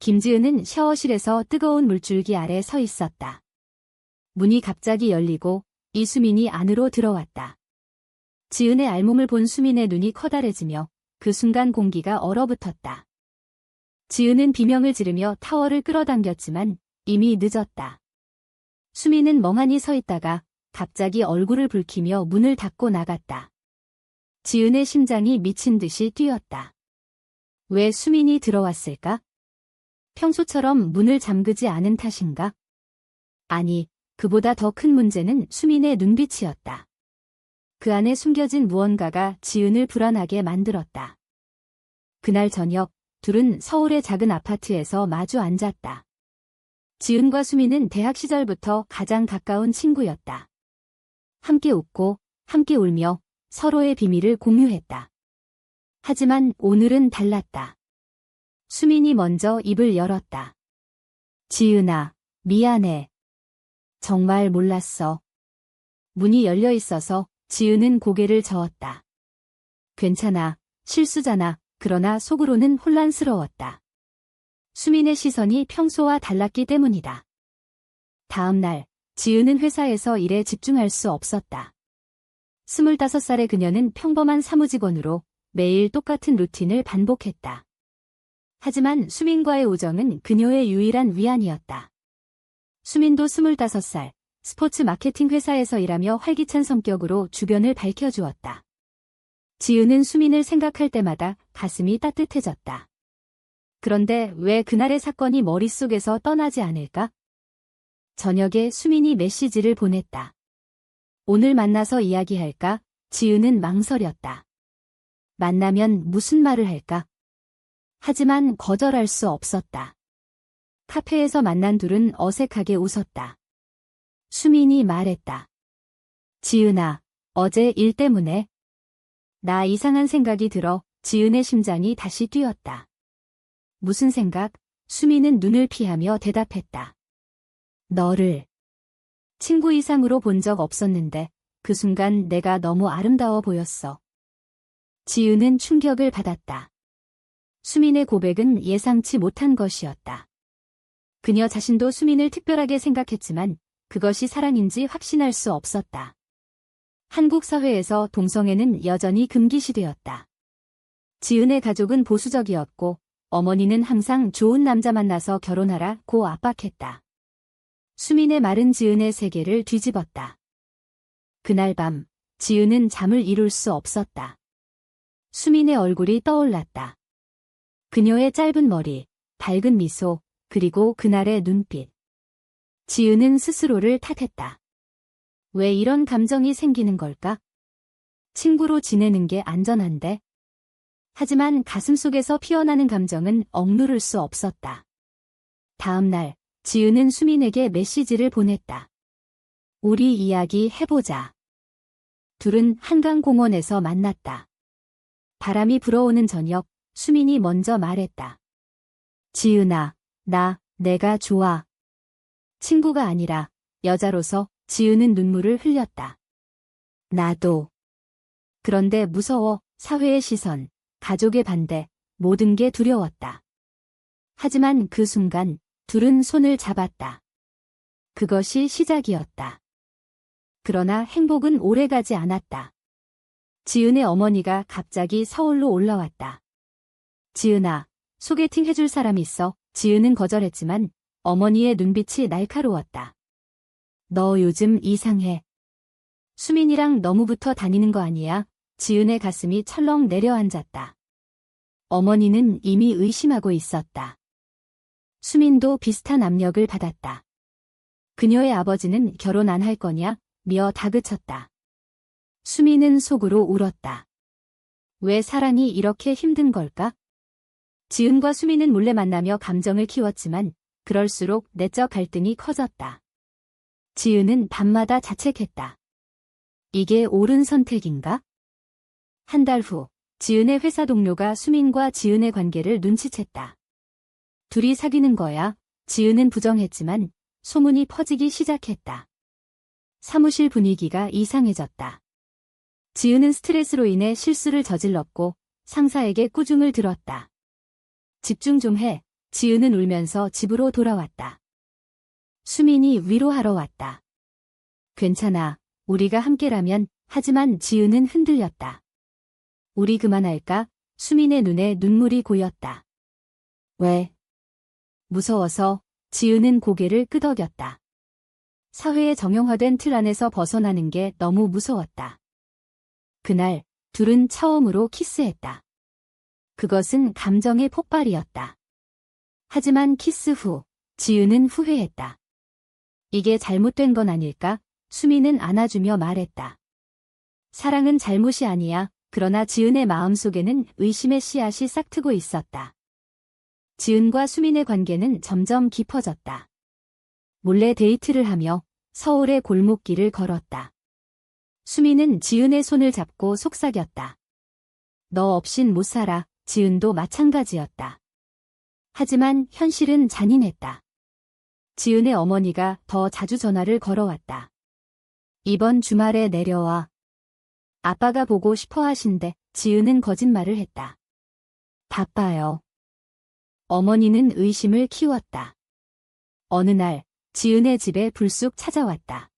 김지은은 샤워실에서 뜨거운 물줄기 아래 서 있었다. 문이 갑자기 열리고 이수민이 안으로 들어왔다. 지은의 알몸을 본 수민의 눈이 커다래지며 그 순간 공기가 얼어붙었다. 지은은 비명을 지르며 타월을 끌어당겼지만 이미 늦었다. 수민은 멍하니 서 있다가 갑자기 얼굴을 붉히며 문을 닫고 나갔다. 지은의 심장이 미친 듯이 뛰었다. 왜 수민이 들어왔을까? 평소처럼 문을 잠그지 않은 탓인가? 아니, 그보다 더 큰 문제는 수민의 눈빛이었다. 그 안에 숨겨진 무언가가 지은을 불안하게 만들었다. 그날 저녁, 둘은 서울의 작은 아파트에서 마주 앉았다. 지은과 수민은 대학 시절부터 가장 가까운 친구였다. 함께 웃고, 함께 울며 서로의 비밀을 공유했다. 하지만 오늘은 달랐다. 수민이 먼저 입을 열었다. 지은아, 미안해. 정말 몰랐어. 문이 열려 있어서 지은은 고개를 저었다. 괜찮아, 실수잖아. 그러나 속으로는 혼란스러웠다. 수민의 시선이 평소와 달랐기 때문이다. 다음 날, 지은은 회사에서 일에 집중할 수 없었다. 25살의 그녀는 평범한 사무직원으로 매일 똑같은 루틴을 반복했다. 하지만 수민과의 우정은 그녀의 유일한 위안이었다. 수민도 25살, 스포츠 마케팅 회사에서 일하며 활기찬 성격으로 주변을 밝혀주었다. 지은은 수민을 생각할 때마다 가슴이 따뜻해졌다. 그런데 왜 그날의 사건이 머릿속에서 떠나지 않을까? 저녁에 수민이 메시지를 보냈다. 오늘 만나서 이야기할까? 지은은 망설였다. 만나면 무슨 말을 할까? 하지만 거절할 수 없었다. 카페에서 만난 둘은 어색하게 웃었다. 수민이 말했다. 지은아, 어제 일 때문에? 나 이상한 생각이 들어. 지은의 심장이 다시 뛰었다. 무슨 생각? 수민은 눈을 피하며 대답했다. 너를. 친구 이상으로 본 적 없었는데 그 순간 내가 너무 아름다워 보였어. 지은은 충격을 받았다. 수민의 고백은 예상치 못한 것이었다. 그녀 자신도 수민을 특별하게 생각했지만 그것이 사랑인지 확신할 수 없었다. 한국 사회에서 동성애는 여전히 금기시되었다. 지은의 가족은 보수적이었고 어머니는 항상 좋은 남자 만나서 결혼하라고 압박했다. 수민의 말은 지은의 세계를 뒤집었다. 그날 밤, 지은은 잠을 이룰 수 없었다. 수민의 얼굴이 떠올랐다. 그녀의 짧은 머리, 밝은 미소, 그리고 그날의 눈빛. 지은은 스스로를 탓했다. 왜 이런 감정이 생기는 걸까? 친구로 지내는 게 안전한데? 하지만 가슴속에서 피어나는 감정은 억누를 수 없었다. 다음 날, 지은은 수민에게 메시지를 보냈다. 우리 이야기 해보자. 둘은 한강공원에서 만났다. 바람이 불어오는 저녁, 수민이 먼저 말했다. 지은아, 내가 좋아. 친구가 아니라 여자로서 지은은 눈물을 흘렸다. 나도. 그런데 무서워. 사회의 시선, 가족의 반대, 모든 게 두려웠다. 하지만 그 순간 둘은 손을 잡았다. 그것이 시작이었다. 그러나 행복은 오래가지 않았다. 지은의 어머니가 갑자기 서울로 올라왔다. 지은아, 소개팅 해줄 사람 있어? 지은은 거절했지만 어머니의 눈빛이 날카로웠다. 너 요즘 이상해. 수민이랑 너무 붙어 다니는 거 아니야? 지은의 가슴이 철렁 내려앉았다. 어머니는 이미 의심하고 있었다. 수민도 비슷한 압력을 받았다. 그녀의 아버지는 결혼 안 할 거냐? 며 다그쳤다. 수민은 속으로 울었다. 왜 사랑이 이렇게 힘든 걸까? 지은과 수민은 몰래 만나며 감정을 키웠지만 그럴수록 내적 갈등이 커졌다. 지은은 밤마다 자책했다. 이게 옳은 선택인가? 한 달 후, 지은의 회사 동료가 수민과 지은의 관계를 눈치챘다. 둘이 사귀는 거야. 지은은 부정했지만 소문이 퍼지기 시작했다. 사무실 분위기가 이상해졌다. 지은은 스트레스로 인해 실수를 저질렀고 상사에게 꾸중을 들었다. 집중 좀 해. 지은은 울면서 집으로 돌아왔다. 수민이 위로하러 왔다. 괜찮아. 우리가 함께라면. 하지만 지은은 흔들렸다. 우리 그만할까? 수민의 눈에 눈물이 고였다. 왜? 무서워서. 지은은 고개를 끄덕였다. 사회의 정형화된 틀 안에서 벗어나는 게 너무 무서웠다. 그날 둘은 처음으로 키스했다. 그것은 감정의 폭발이었다. 하지만 키스 후 지은은 후회했다. 이게 잘못된 건 아닐까? 수민은 안아주며 말했다. 사랑은 잘못이 아니야. 그러나 지은의 마음속에는 의심의 씨앗이 싹트고 있었다. 지은과 수민의 관계는 점점 깊어졌다. 몰래 데이트를 하며 서울의 골목길을 걸었다. 수민은 지은의 손을 잡고 속삭였다. 너 없인 못 살아. 지은도 마찬가지였다. 하지만 현실은 잔인했다. 지은의 어머니가 더 자주 전화를 걸어왔다. 이번 주말에 내려와. 아빠가 보고 싶어 하신대. 지은은 거짓말을 했다. 바빠요. 어머니는 의심을 키웠다. 어느 날 지은의 집에 불쑥 찾아왔다.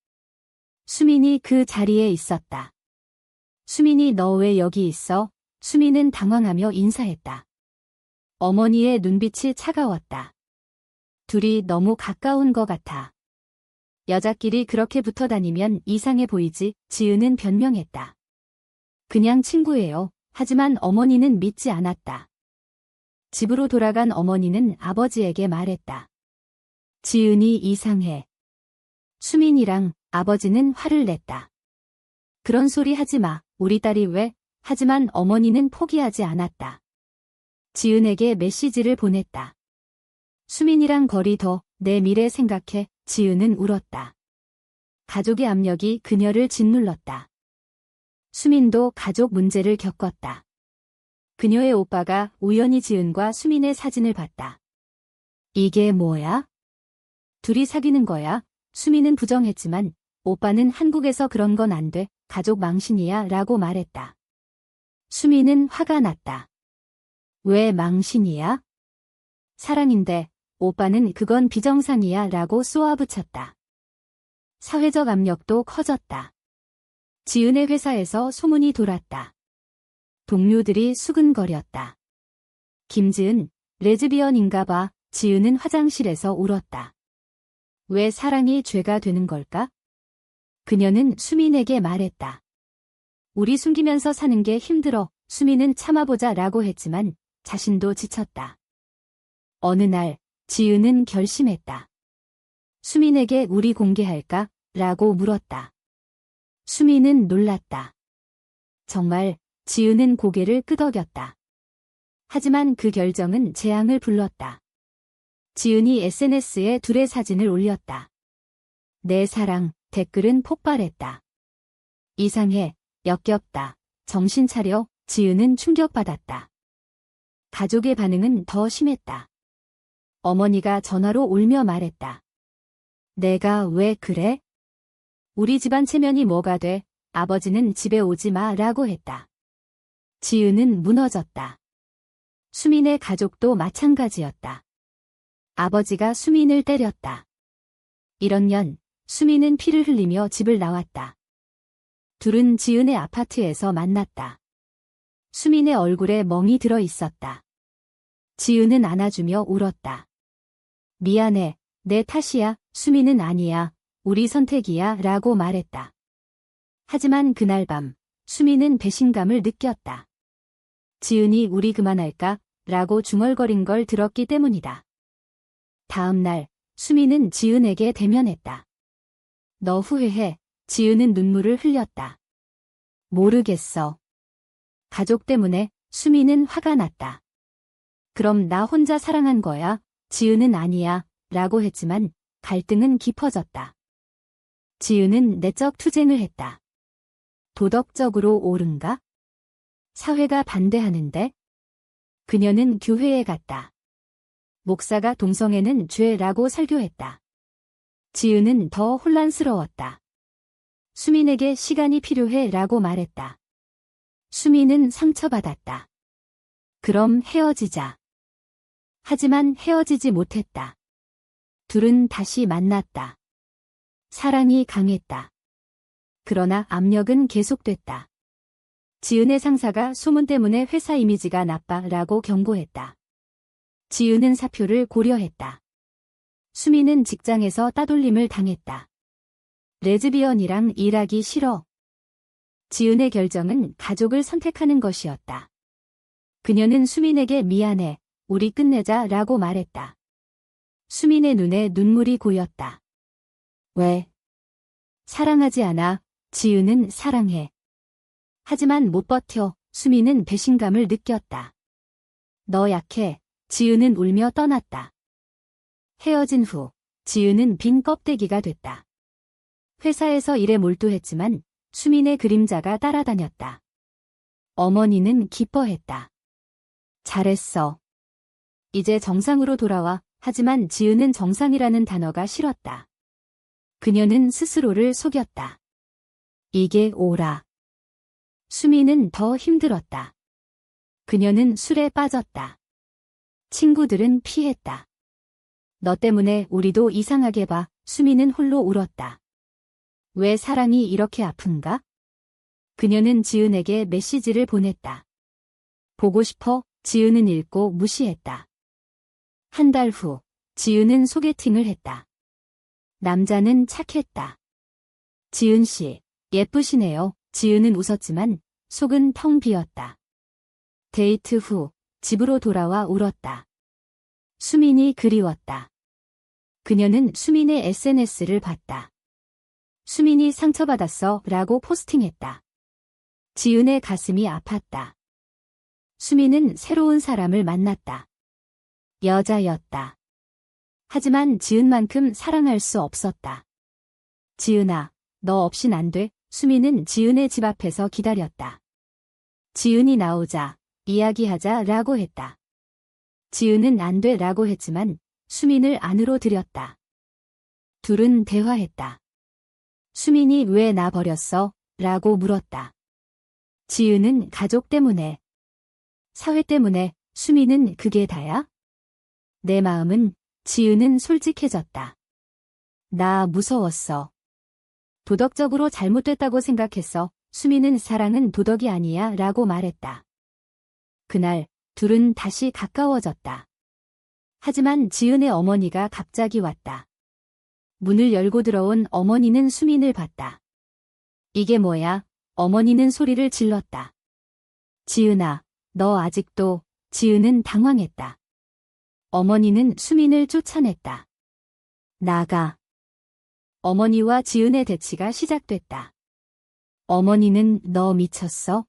수민이 그 자리에 있었다. 수민이 너 왜 여기 있어? 수민은 당황하며 인사했다. 어머니의 눈빛이 차가웠다. 둘이 너무 가까운 것 같아. 여자끼리 그렇게 붙어 다니면 이상해 보이지. 지은은 변명했다. 그냥 친구예요. 하지만 어머니는 믿지 않았다. 집으로 돌아간 어머니는 아버지에게 말했다. 지은이 이상해. 수민이랑. 아버지는 화를 냈다. 그런 소리 하지 마. 우리 딸이 왜? 하지만 어머니는 포기하지 않았다. 지은에게 메시지를 보냈다. 수민이랑 거리 둬. 내 미래 생각해. 지은은 울었다. 가족의 압력이 그녀를 짓눌렀다. 수민도 가족 문제를 겪었다. 그녀의 오빠가 우연히 지은과 수민의 사진을 봤다. 이게 뭐야? 둘이 사귀는 거야? 수민은 부정했지만 오빠는 한국에서 그런 건 안 돼. 가족 망신이야 라고 말했다. 수민은 화가 났다. 왜 망신이야? 사랑인데. 오빠는 그건 비정상이야 라고 쏘아붙였다. 사회적 압력도 커졌다. 지은의 회사에서 소문이 돌았다. 동료들이 수근거렸다. 김지은, 레즈비언인가 봐. 지은은 화장실에서 울었다. 왜 사랑이 죄가 되는 걸까? 그녀는 수민에게 말했다. 우리 숨기면서 사는 게 힘들어. 수민은 참아보자 라고 했지만 자신도 지쳤다. 어느 날 지은은 결심했다. 수민에게 우리 공개할까? 라고 물었다. 수민은 놀랐다. 정말. 지은은 고개를 끄덕였다. 하지만 그 결정은 재앙을 불렀다. 지은이 SNS에 둘의 사진을 올렸다. 내 사랑. 댓글은 폭발했다. 이상해. 역겹다. 정신 차려. 지은은 충격받았다. 가족의 반응은 더 심했다. 어머니가 전화로 울며 말했다. 내가 왜 그래? 우리 집안 체면이 뭐가 돼? 아버지는 집에 오지 마 라고 했다. 지은은 무너졌다. 수민의 가족도 마찬가지였다. 아버지가 수민을 때렸다. 이런 년, 수민은 피를 흘리며 집을 나왔다. 둘은 지은의 아파트에서 만났다. 수민의 얼굴에 멍이 들어 있었다. 지은은 안아주며 울었다. 미안해. 내 탓이야. 수민은 아니야. 우리 선택이야 라고 말했다. 하지만 그날 밤, 수민은 배신감을 느꼈다. 지은이 우리 그만할까? 라고 중얼거린 걸 들었기 때문이다. 다음 날, 수민은 지은에게 대면했다. 너 후회해. 지은은 눈물을 흘렸다. 모르겠어. 가족 때문에. 수민은 화가 났다. 그럼 나 혼자 사랑한 거야? 지은은 아니야. 라고 했지만 갈등은 깊어졌다. 지은은 내적 투쟁을 했다. 도덕적으로 옳은가? 사회가 반대하는데? 그녀는 교회에 갔다. 목사가 동성애는 죄라고 설교했다. 지은은 더 혼란스러웠다. 수민에게 시간이 필요해 라고 말했다. 수민은 상처받았다. 그럼 헤어지자. 하지만 헤어지지 못했다. 둘은 다시 만났다. 사랑이 강했다. 그러나 압력은 계속됐다. 지은의 상사가 소문 때문에 회사 이미지가 나빠라고 경고했다. 지은은 사표를 고려했다. 수미는 직장에서 따돌림을 당했다. 레즈비언이랑 일하기 싫어. 지은의 결정은 가족을 선택하는 것이었다. 그녀는 수민에게 미안해, 우리 끝내자 라고 말했다. 수민의 눈에 눈물이 고였다. 왜? 사랑하지 않아. 지은은 사랑해. 하지만 못 버텨. 수민은 배신감을 느꼈다. 너 약해. 지은은 울며 떠났다. 헤어진 후 지은은 빈 껍데기가 됐다. 회사에서 일에 몰두했지만 수민의 그림자가 따라다녔다. 어머니는 기뻐했다. 잘했어. 이제 정상으로 돌아와. 하지만 지은은 정상이라는 단어가 싫었다. 그녀는 스스로를 속였다. 이게 오라. 수미는 더 힘들었다. 그녀는 술에 빠졌다. 친구들은 피했다. 너 때문에 우리도 이상하게 봐. 수미는 홀로 울었다. 왜 사랑이 이렇게 아픈가? 그녀는 지은에게 메시지를 보냈다. 보고 싶어? 지은은 읽고 무시했다. 한 달 후, 지은은 소개팅을 했다. 남자는 착했다. 지은 씨, 예쁘시네요. 지은은 웃었지만 속은 텅 비었다. 데이트 후 집으로 돌아와 울었다. 수민이 그리웠다. 그녀는 수민의 SNS를 봤다. 수민이 상처받았어 라고 포스팅했다. 지은의 가슴이 아팠다. 수민은 새로운 사람을 만났다. 여자였다. 하지만 지은만큼 사랑할 수 없었다. 지은아, 너 없인 안 돼. 수민은 지은의 집 앞에서 기다렸다. 지은이 나오자 이야기하자 라고 했다. 지은은 안 돼 라고 했지만 수민을 안으로 들였다. 둘은 대화했다. 수민이 왜 나 버렸어? 라고 물었다. 지은은 가족 때문에. 사회 때문에. 수민은 그게 다야? 내 마음은. 지은은 솔직해졌다. 나 무서웠어. 도덕적으로 잘못됐다고 생각했어. 수민은 사랑은 도덕이 아니야 라고 말했다. 그날 둘은 다시 가까워졌다. 하지만 지은의 어머니가 갑자기 왔다. 문을 열고 들어온 어머니는 수민을 봤다. 이게 뭐야? 어머니는 소리를 질렀다. 지은아, 너 아직도. 지은은 당황했다. 어머니는 수민을 쫓아냈다. 나가. 어머니와 지은의 대치가 시작됐다. 어머니는 너 미쳤어?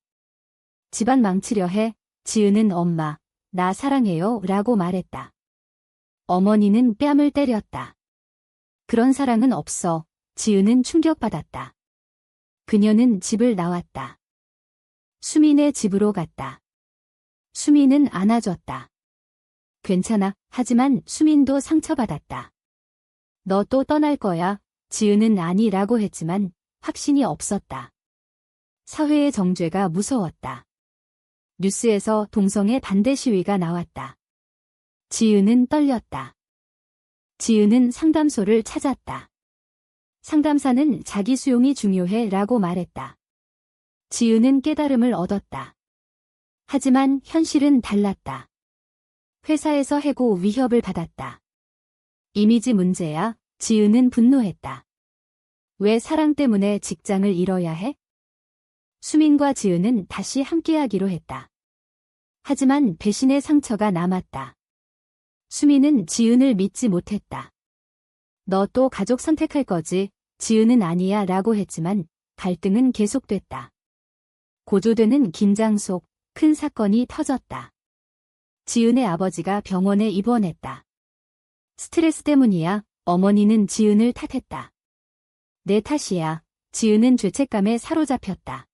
집안 망치려 해. 지은은 엄마, 나 사랑해요 라고 말했다. 어머니는 뺨을 때렸다. 그런 사랑은 없어. 지은은 충격받았다. 그녀는 집을 나왔다. 수민의 집으로 갔다. 수민은 안아줬다. 괜찮아. 하지만 수민도 상처받았다. 너 또 떠날 거야. 지은은 아니라고 했지만 확신이 없었다. 사회의 정죄가 무서웠다. 뉴스에서 동성애 반대 시위가 나왔다. 지은은 떨렸다. 지은은 상담소를 찾았다. 상담사는 자기 수용이 중요해 라고 말했다. 지은은 깨달음을 얻었다. 하지만 현실은 달랐다. 회사에서 해고 위협을 받았다. 이미지 문제야. 지은은 분노했다. 왜 사랑 때문에 직장을 잃어야 해? 수민과 지은은 다시 함께하기로 했다. 하지만 배신의 상처가 남았다. 수민은 지은을 믿지 못했다. 너 또 가족 선택할 거지? 지은은 아니야 라고 했지만 갈등은 계속됐다. 고조되는 긴장 속 큰 사건이 터졌다. 지은의 아버지가 병원에 입원했다. 스트레스 때문이야. 어머니는 지은을 탓했다. 내 탓이야. 지은은 죄책감에 사로잡혔다.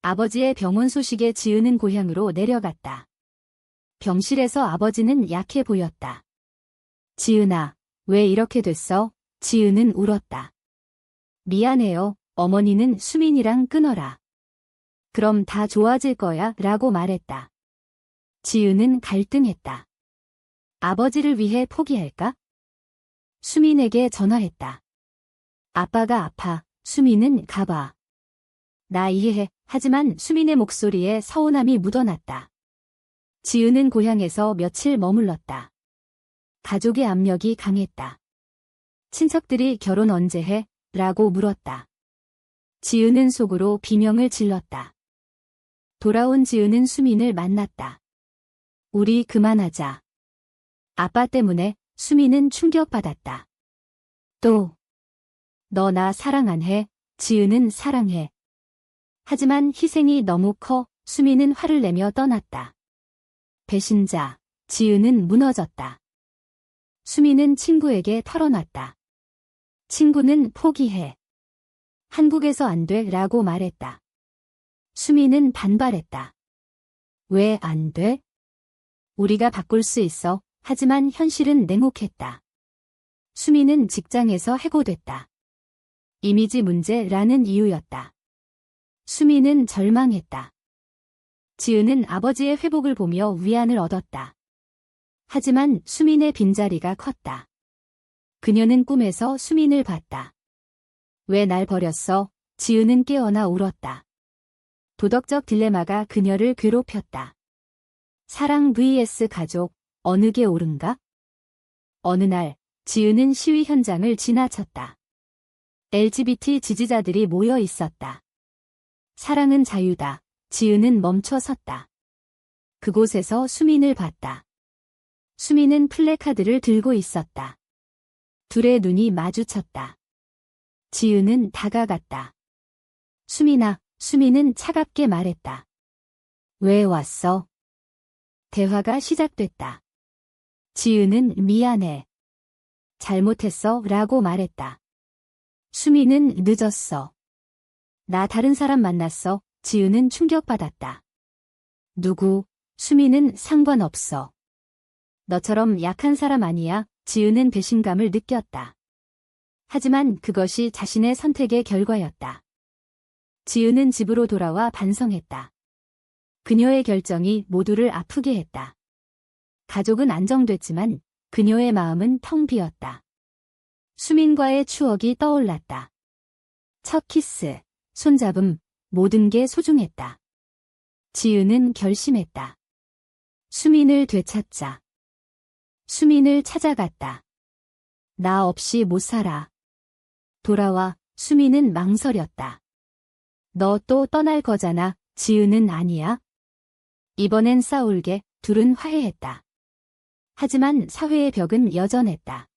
아버지의 병원 소식에 지은은 고향으로 내려갔다. 병실에서 아버지는 약해 보였다. 지은아, 왜 이렇게 됐어? 지은은 울었다. 미안해요. 어머니는 수민이랑 끊어라. 그럼 다 좋아질 거야 라고 말했다. 지은은 갈등했다. 아버지를 위해 포기할까? 수민에게 전화했다. 아빠가 아파. 수민은 가봐. 나 이해해. 하지만 수민의 목소리에 서운함이 묻어났다. 지은은 고향에서 며칠 머물렀다. 가족의 압력이 강했다. 친척들이 결혼 언제 해? 라고 물었다. 지은은 속으로 비명을 질렀다. 돌아온 지은은 수민을 만났다. 우리 그만하자. 아빠 때문에. 수민은 충격받았다. 또. 너 나 사랑 안 해? 지은은 사랑해. 하지만 희생이 너무 커. 수민은 화를 내며 떠났다. 배신자. 지은은 무너졌다. 수민은 친구에게 털어놨다. 친구는 포기해. 한국에서 안 돼 라고 말했다. 수민은 반발했다. 왜 안 돼? 우리가 바꿀 수 있어. 하지만 현실은 냉혹했다. 수민은 직장에서 해고됐다. 이미지 문제라는 이유였다. 수민은 절망했다. 지은은 아버지의 회복을 보며 위안을 얻었다. 하지만 수민의 빈자리가 컸다. 그녀는 꿈에서 수민을 봤다. 왜 날 버렸어? 지은은 깨어나 울었다. 도덕적 딜레마가 그녀를 괴롭혔다. 사랑 vs 가족, 어느 게 옳은가? 어느 날, 지은은 시위 현장을 지나쳤다. LGBT 지지자들이 모여 있었다. 사랑은 자유다. 지은은 멈춰 섰다. 그곳에서 수민을 봤다. 수민은 플래카드를 들고 있었다. 둘의 눈이 마주쳤다. 지은은 다가갔다. 수민아, 수민은 차갑게 말했다. 왜 왔어? 대화가 시작됐다. 지은은 미안해. 잘못했어 라고 말했다. 수민은 늦었어. 나 다른 사람 만났어. 지은은 충격받았다. 누구? 수민은 상관없어. 너처럼 약한 사람 아니야. 지은은 배신감을 느꼈다. 하지만 그것이 자신의 선택의 결과였다. 지은은 집으로 돌아와 반성했다. 그녀의 결정이 모두를 아프게 했다. 가족은 안정됐지만 그녀의 마음은 텅 비었다. 수민과의 추억이 떠올랐다. 첫 키스, 손잡음, 모든 게 소중했다. 지은은 결심했다. 수민을 되찾자. 수민을 찾아갔다. 나 없이 못 살아. 돌아와. 수민은 망설였다. 너 또 떠날 거잖아. 지은은 아니야. 이번엔 싸울게. 둘은 화해했다. 하지만 사회의 벽은 여전했다.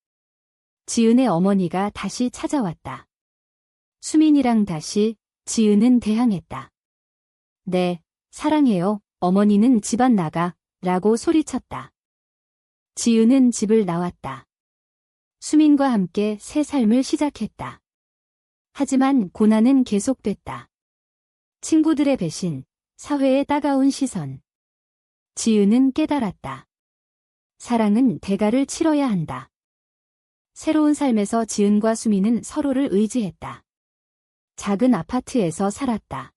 지은의 어머니가 다시 찾아왔다. 수민이랑 다시. 지은은 대항했다. 네, 사랑해요. 어머니는 집안 나가. 라고 소리쳤다. 지은은 집을 나왔다. 수민과 함께 새 삶을 시작했다. 하지만 고난은 계속됐다. 친구들의 배신, 사회의 따가운 시선. 지은은 깨달았다. 사랑은 대가를 치러야 한다. 새로운 삶에서 지은과 수민은 서로를 의지했다. 작은 아파트에서 살았다.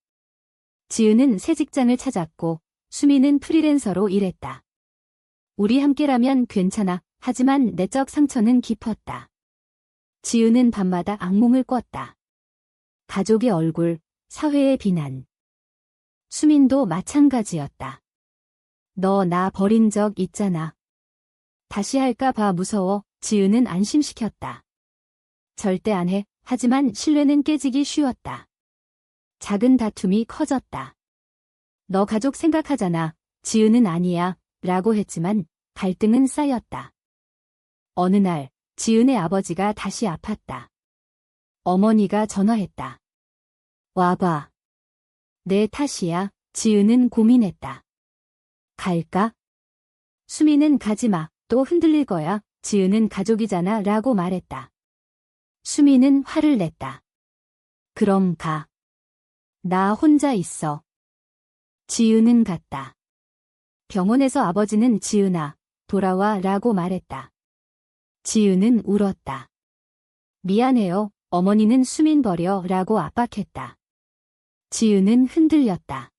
지은은 새 직장을 찾았고 수민은 프리랜서로 일했다. 우리 함께라면 괜찮아. 하지만 내적 상처는 깊었다. 지은은 밤마다 악몽을 꿨다. 가족의 얼굴, 사회의 비난. 수민도 마찬가지였다. 너 나 버린 적 있잖아. 다시 할까 봐 무서워. 지은은 안심시켰다. 절대 안 해. 하지만 신뢰는 깨지기 쉬웠다. 작은 다툼이 커졌다. 너 가족 생각하잖아. 지은은 아니야. 라고 했지만 갈등은 쌓였다. 어느 날 지은의 아버지가 다시 아팠다. 어머니가 전화했다. 와봐. 내 탓이야. 지은은 고민했다. 갈까? 수민은 가지마. 또 흔들릴 거야. 지은은 가족이잖아. 라고 말했다. 수민은 화를 냈다. 그럼 가. 나 혼자 있어. 지은은 갔다. 병원에서 아버지는 지은아, 돌아와 라고 말했다. 지은은 울었다. 미안해요. 어머니는 수민 버려 라고 압박했다. 지은은 흔들렸다.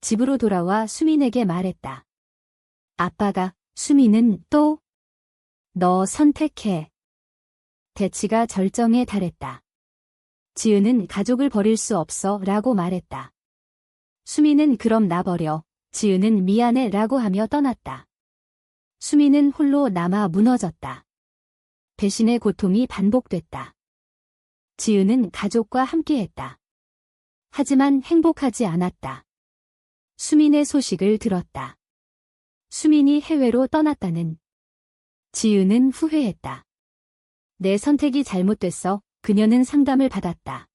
집으로 돌아와 수민에게 말했다. 아빠가. 수미는 또 너 선택해. 대치가 절정에 달했다. 지은은 가족을 버릴 수 없어 라고 말했다. 수미는 그럼 나 버려. 지은은 미안해 라고 하며 떠났다. 수미는 홀로 남아 무너졌다. 배신의 고통이 반복됐다. 지은은 가족과 함께했다. 하지만 행복하지 않았다. 수민의 소식을 들었다. 수민이 해외로 떠났다는. 지은은 후회했다. 내 선택이 잘못됐어. 그녀는 상담을 받았다.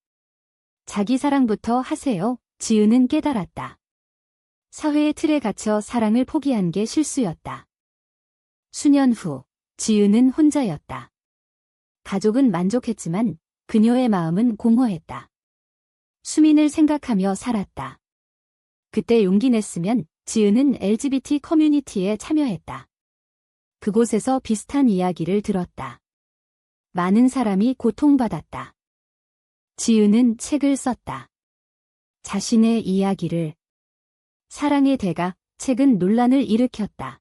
자기 사랑부터 하세요. 지은은 깨달았다. 사회의 틀에 갇혀 사랑을 포기한 게 실수였다. 수년 후, 지은은 혼자였다. 가족은 만족했지만 그녀의 마음은 공허했다. 수민을 생각하며 살았다. 그때 용기 냈으면 지은은 LGBT 커뮤니티에 참여했다. 그곳에서 비슷한 이야기를 들었다. 많은 사람이 고통받았다. 지은은 책을 썼다. 자신의 이야기를. 사랑의 대가, 책은 논란을 일으켰다.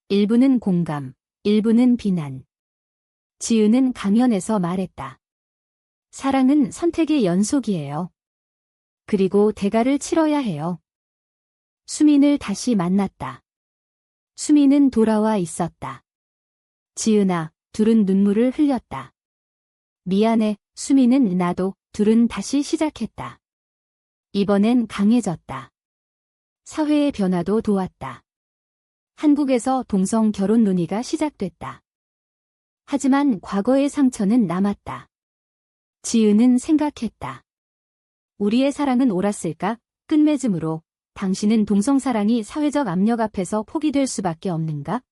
일부는 공감, 일부는 비난. 지은은 강연에서 말했다. 사랑은 선택의 연속이에요. 그리고 대가를 치러야 해요. 수민을 다시 만났다. 수민은 돌아와 있었다. 지은아, 둘은 눈물을 흘렸다. 미안해, 수민은 나도, 둘은 다시 시작했다. 이번엔 강해졌다. 사회의 변화도 도왔다. 한국에서 동성 결혼 논의가 시작됐다. 하지만 과거의 상처는 남았다. 지은은 생각했다. 우리의 사랑은 옳았을까? 끝맺음으로 당신은 동성사랑이 사회적 압력 앞에서 포기될 수밖에 없는가?